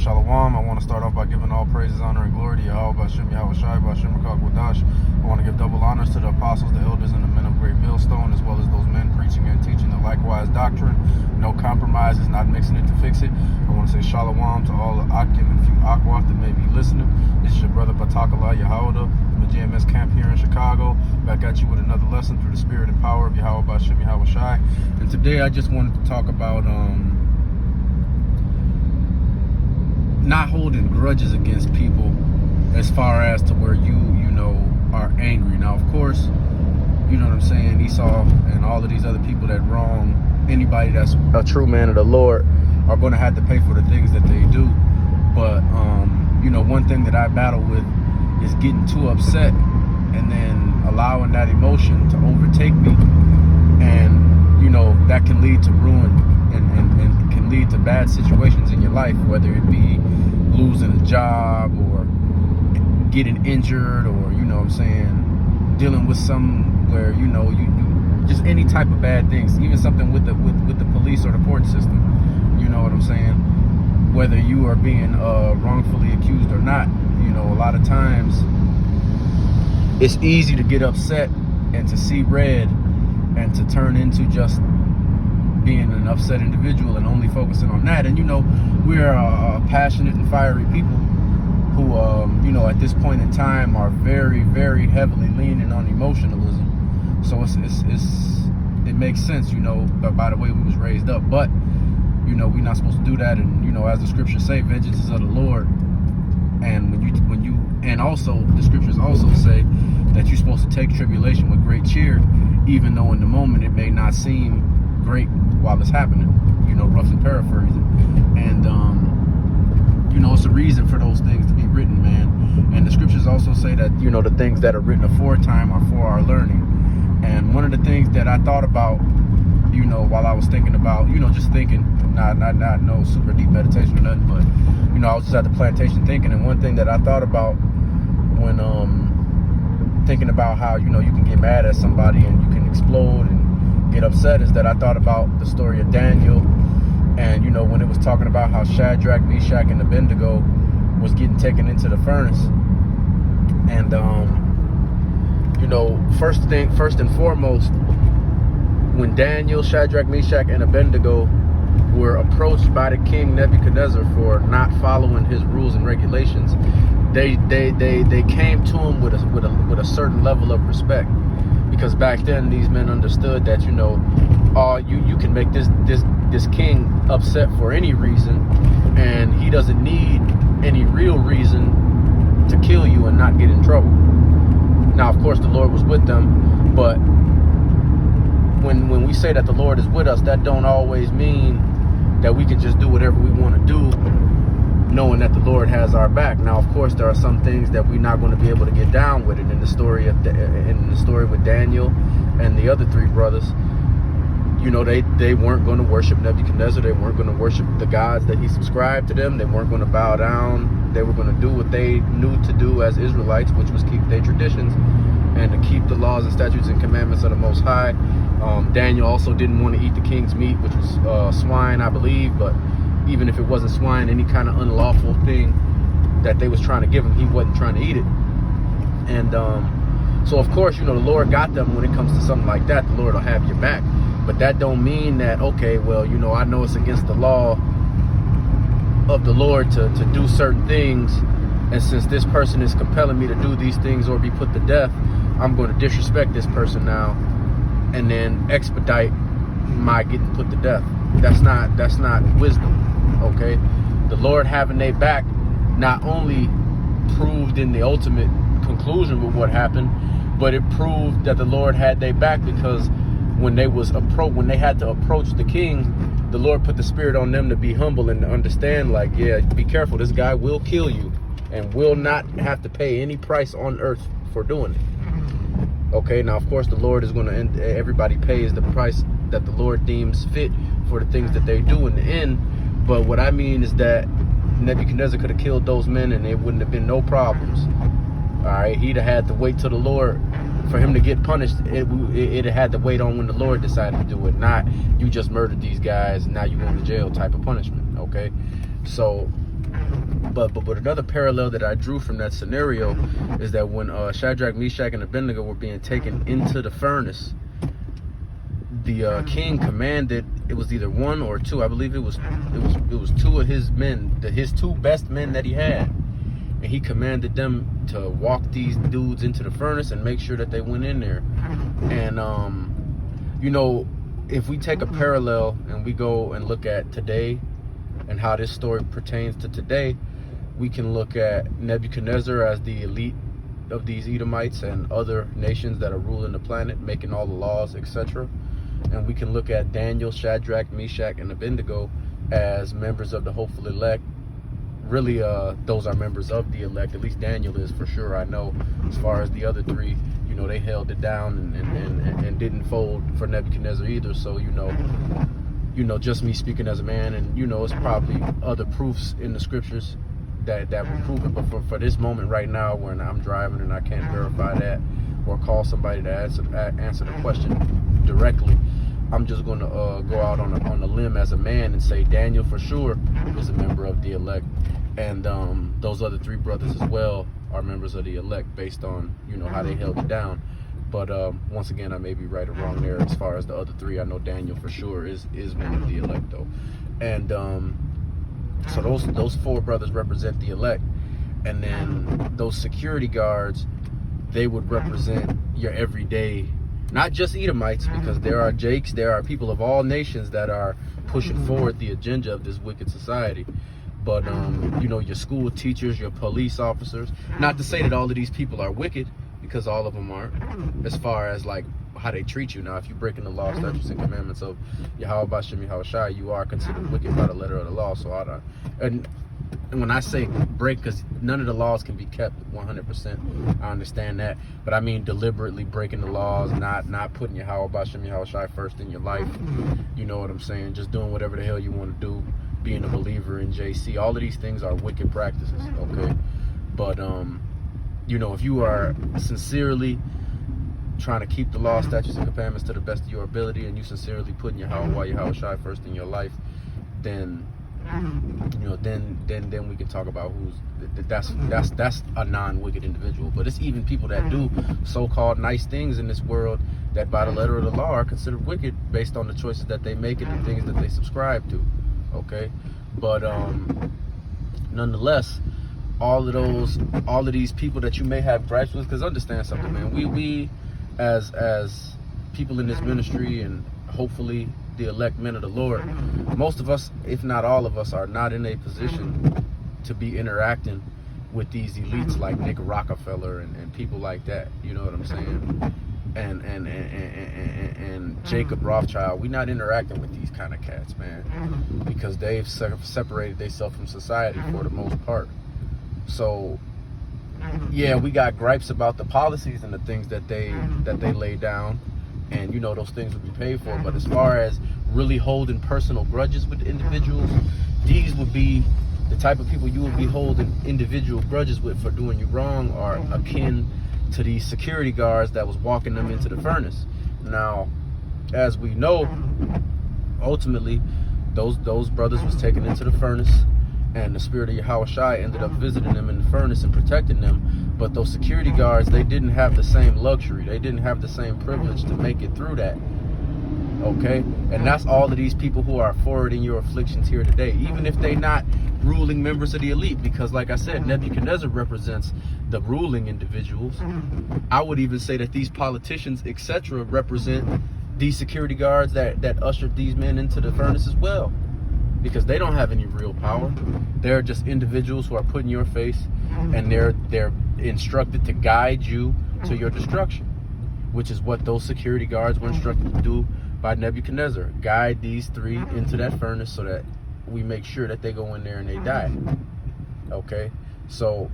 Shalom. I want to start off by giving all praises, honor, and glory to Yahweh, B'Shem Yahweh Shai, B'Shem Rakak Wadash. I want to give double honors to the apostles, the elders, and the men of great millstone, as well as those men preaching and teaching the likewise doctrine. No compromises, not mixing it to fix it. I want to say Shalom to all the Akim and few Akwaf that may be listening. This is your brother Batakallah Yahawada from the GMS camp here in Chicago. Back at you with another lesson through the spirit and power of Yahweh, B'Shem Yahweh Shai. And today I just wanted to talk about not holding grudges against people as far as to where you are angry. Now, of course, you know what I'm saying, Esau and all of these other people that wrong anybody that's a true man of the Lord are going to have to pay for the things that they do. But one thing that I battle with is getting too upset and then allowing that emotion to overtake me, and that can lead to ruin and can lead to bad situations in your life, whether it be losing a job or getting injured, or dealing with where you just any type of bad things, even something with the police or the court system. You know what I'm saying? Whether you are being wrongfully accused or not, a lot of times it's easy to get upset and to see red and to turn into just being an upset individual and only focusing on that. And we're a passionate and fiery people who at this point in time are very, very heavily leaning on emotionalism. So it makes sense, by the way we was raised up. But we're not supposed to do that. And as the scriptures say, vengeance is of the Lord. And and also the scriptures also say that you're supposed to take tribulation with great cheer, even though in the moment it may not seem great while it's happening, roughly paraphrasing. And it's a reason for those things to be written, man. And the scriptures also say that the things that are written aforetime are for our learning. And one of the things that I thought about while I was thinking about just thinking, not no super deep meditation or nothing, but I was just at the plantation thinking, and one thing that I thought about when thinking about how you can get mad at somebody and you can explode and get upset is that I thought about the story of Daniel, and when it was talking about how Shadrach, Meshach, and Abednego was getting taken into the furnace. And first and foremost, when Daniel, Shadrach, Meshach, and Abednego were approached by the king Nebuchadnezzar for not following his rules and regulations, they came to him with a certain level of respect, because back then these men understood that you can make this king upset for any reason, and he doesn't need any real reason to kill you and not get in trouble. Now, of course, the Lord was with them, but when we say that the Lord is with us, that don't always mean that we can just do whatever we want to do, knowing that the Lord has our back. Now, of course, there are some things that we're not going to be able to get down with it. In the story with Daniel and the other three brothers, they weren't going to worship Nebuchadnezzar. They weren't going to worship the gods that he subscribed to them. They weren't going to bow down. They were going to do what they knew to do as Israelites, which was keep their traditions and to keep the laws and statutes and commandments of the Most High. Daniel also didn't want to eat the king's meat, which was swine, I believe. But even if it wasn't swine, any kind of unlawful thing that they was trying to give him, he wasn't trying to eat it. And so, of course, the Lord got them when it comes to something like that. The Lord will have your back. But that don't mean that, okay, well, I know it's against the law of the Lord to do certain things, and since this person is compelling me to do these things or be put to death, I'm going to disrespect this person now and then expedite my getting put to death. That's not wisdom, okay? The Lord having their back not only proved in the ultimate conclusion with what happened, but it proved that the Lord had their back, because when they had to approach the king, the Lord put the spirit on them to be humble and to understand, like, yeah, be careful, this guy will kill you and will not have to pay any price on earth for doing it. Okay, now, of course, the Lord is going to end, everybody pays the price that the Lord deems fit for the things that they do in the end. But what I mean is that Nebuchadnezzar could have killed those men and there wouldn't have been no problems. All right, he'd have had to wait till the Lord, for him to get punished, it had to wait on when the Lord decided to do it, not you just murdered these guys and now you going to jail type of punishment. Okay, so But another parallel that I drew from that scenario is that when Shadrach, Meshach, and Abednego were being taken into the furnace, the king commanded, it was either one or two, I believe it was two of his men, his two best men that he had, and he commanded them to walk these dudes into the furnace and make sure that they went in there. And you know, if we take a parallel and we go and look at today and how this story pertains to today, we can look at Nebuchadnezzar as the elite of these Edomites and other nations that are ruling the planet, making all the laws, etc. And we can look at Daniel, Shadrach, Meshach, and Abednego as members of the hopeful elect. Really, those are members of the elect. At least Daniel is, for sure, I know. As far as the other three, you know, they held it down and didn't fold for Nebuchadnezzar either. So, you know, just me speaking as a man, and, you know, it's probably other proofs in the scriptures that would prove it. But for this moment right now, when I'm driving and I can't verify that or call somebody to answer the question directly, I'm just going to go out on a limb as a man and say Daniel for sure is a member of the elect, and those other three brothers as well are members of the elect based on, you know, how they held it down. But once again, I may be right or wrong there. As far as the other three, I know Daniel for sure is one of the elect though. And so those four brothers represent the elect, and then those security guards, they would represent your everyday, not just Edomites, because there are Jakes, there are people of all nations that are pushing forward the agenda of this wicked society. But you know, your school teachers, your police officers, not to say that all of these people are wicked, because all of them aren't, as far as like how they treat you. Now, if you're breaking the law, statutes, and commandments of Yahweh Bashem Yahweh Shai, you are considered wicked by the letter of the law. So and when I say break, because none of the laws can be kept 100%, I understand that, but I mean deliberately breaking the laws, not putting Yahweh Bashem Yahweh Shai first in your life. You know what I'm saying? Just doing whatever the hell you want to do, being a believer in JC. All of these things are wicked practices, okay? But you know, if you are sincerely trying to keep the law, statutes, and commandments to the best of your ability, and you sincerely putting Yahweh Shai first in your life, then, you know, then we can talk about that's a non-wicked individual. But it's even people that do so-called nice things in this world that by the letter of the law are considered wicked based on the choices that they make and the things that they subscribe to, okay? But nonetheless, all of these people that you may have gripes with, because understand something, man, we as people in this ministry, and hopefully the elect men of the Lord, most of us, if not all of us, are not in a position to be interacting with these elites like Nick Rockefeller and people like that. You know what I'm saying? And Jacob Rothschild. We're not interacting with these kind of cats, man, because they've separated themselves from society for the most part. So yeah, we got gripes about the policies and the things that they lay down, and, you know, those things will be paid for. But as far as really holding personal grudges with individuals, these would be the type of people you would be holding individual grudges with for doing you wrong, are akin to these security guards that was walking them into the furnace. Now, as we know, ultimately those brothers was taken into the furnace, and the spirit of Yahweh Shai ended up visiting them in the furnace and protecting them. But those security guards, they didn't have the same luxury. They didn't have the same privilege to make it through that. Okay? And that's all of these people who are forwarding your afflictions here today, even if they're not ruling members of the elite, because like I said, Nebuchadnezzar represents the ruling individuals. I would even say that these politicians, etc., represent these security guards that ushered these men into the furnace as well, because they don't have any real power. They're just individuals who are put in your face, and they're instructed to guide you to your destruction, which is what those security guards were instructed to do by Nebuchadnezzar. Guide these three into that furnace so that we make sure that they go in there and they die. Okay? So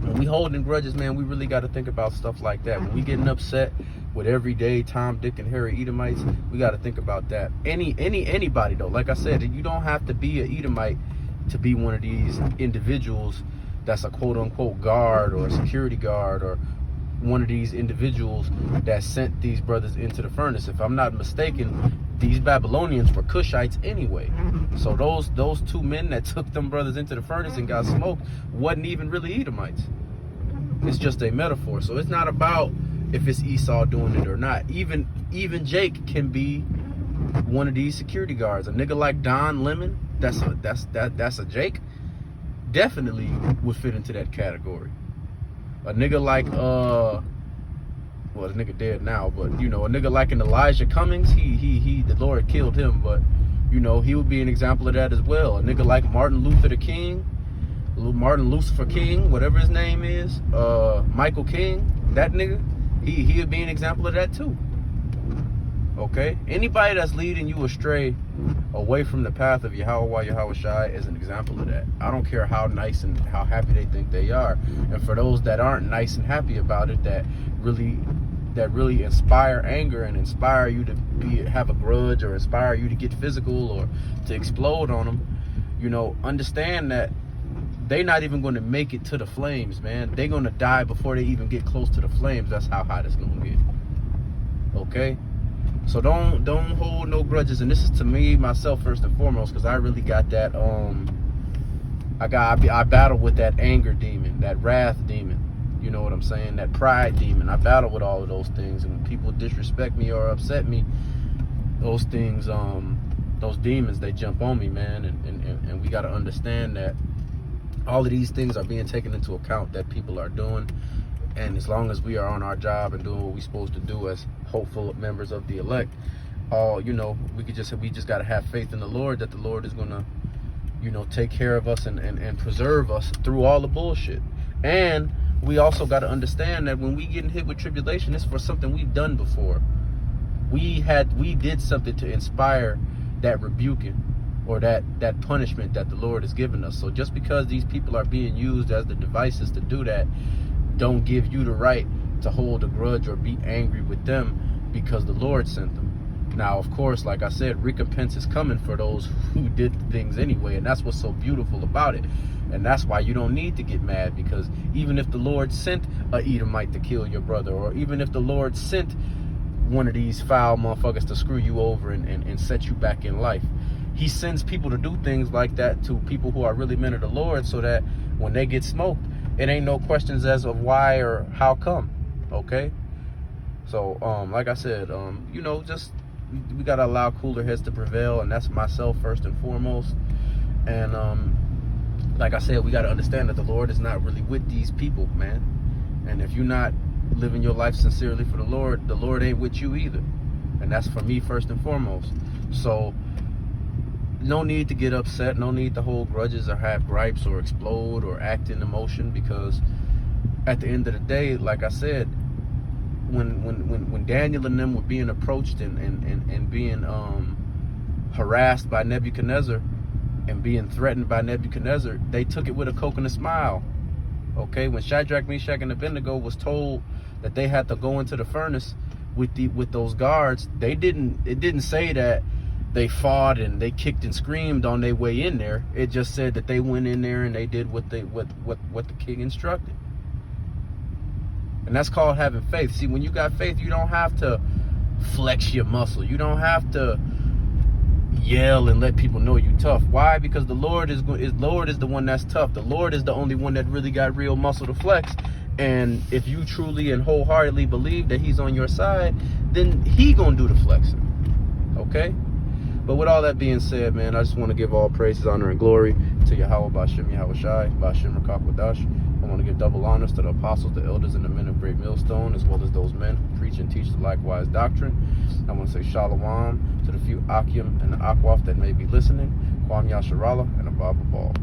when we holding grudges, man, we really got to think about stuff like that. When we getting upset with everyday Tom, Dick, and Harry Edomites, we got to think about that. Anybody though, like I said, you don't have to be an Edomite to be one of these individuals that's a quote-unquote guard or a security guard, or one of these individuals that sent these brothers into the furnace. If I'm not mistaken, these Babylonians were Cushites anyway. So those two men that took them brothers into the furnace and got smoked wasn't even really Edomites. It's just a metaphor. So it's not about if it's Esau doing it or not. Even Jake can be one of these security guards. A nigga like Don Lemon, that's a Jake, definitely would fit into that category. A nigga like well, the nigga dead now, but you know, a nigga like an Elijah Cummings, he the Lord killed him, but you know, he would be an example of that as well. A nigga like Martin Lucifer King, whatever his name is, Michael King, that nigga, he would be an example of that too. Okay, anybody that's leading you astray away from the path of Yahweh Shai is an example of that. I don't care how nice and how happy they think they are. And for those that aren't nice and happy about it, that really inspire anger and inspire you to have a grudge, or inspire you to get physical or to explode on them, you know, understand that they're not even going to make it to the flames, man. They're going to die before they even get close to the flames. That's how hot it's going to get. Okay? So don't hold no grudges. And this is to me, myself, first and foremost, because I really got that, I battle with that anger demon, that wrath demon. You know what I'm saying? That pride demon. I battle with all of those things. And when people disrespect me or upset me, those things, those demons, they jump on me, man. And we got to understand that all of these things are being taken into account that people are doing. And as long as we are on our job and doing what we're supposed to do as hopeful members of the elect, you know, we just got to have faith in the Lord, that the Lord is going to, you know, take care of us and preserve us through all the bullshit. And we also got to understand that when we getting hit with tribulation, it's for something we've done before. We did something to inspire that rebuking or that punishment that the Lord has given us. So just because these people are being used as the devices to do that, don't give you the right to hold a grudge or be angry with them, because the Lord sent them. Now, of course, like I said, recompense is coming for those who did things anyway, and that's what's so beautiful about it. And that's why you don't need to get mad, because even if the Lord sent a Edomite to kill your brother, or even if the Lord sent one of these foul motherfuckers to screw you over and set you back in life, he sends people to do things like that to people who are really men of the Lord, so that when they get smoked, it ain't no questions as of why or how come. Okay? So, like I said, you know, just we gotta allow cooler heads to prevail, and that's myself first and foremost. And like I said, we gotta understand that the Lord is not really with these people, man. And if you're not living your life sincerely for the Lord ain't with you either. And that's for me first and foremost. So no need to get upset, no need to hold grudges or have gripes or explode or act in emotion, because at the end of the day, like I said, when Daniel and them were being approached and being harassed by Nebuchadnezzar and being threatened by Nebuchadnezzar, they took it with a coconut smile. Okay, when Shadrach, Meshach, and Abednego was told that they had to go into the furnace with those guards, it didn't say that they fought and they kicked and screamed on their way in there. It just said that they went in there and they did what the king instructed. And that's called having faith. See, when you got faith, you don't have to flex your muscle. You don't have to yell and let people know you tough. Why? Because the Lord is the one that's tough. The Lord is the only one that really got real muscle to flex. And if you truly and wholeheartedly believe that he's on your side, then he gonna do the flexing. Okay? But with all that being said, man, I just want to give all praises, honor, and glory to Yahweh Bashem Yahweh Shai, Bashem Rakak Wadash. I want to give double honors to the apostles, the elders, and the men of Great Millstone, as well as those men who preach and teach the likewise doctrine. I want to say shalom to the few Akim and the Akwaf that may be listening, Kwam Yasharallah, and Abba Ball.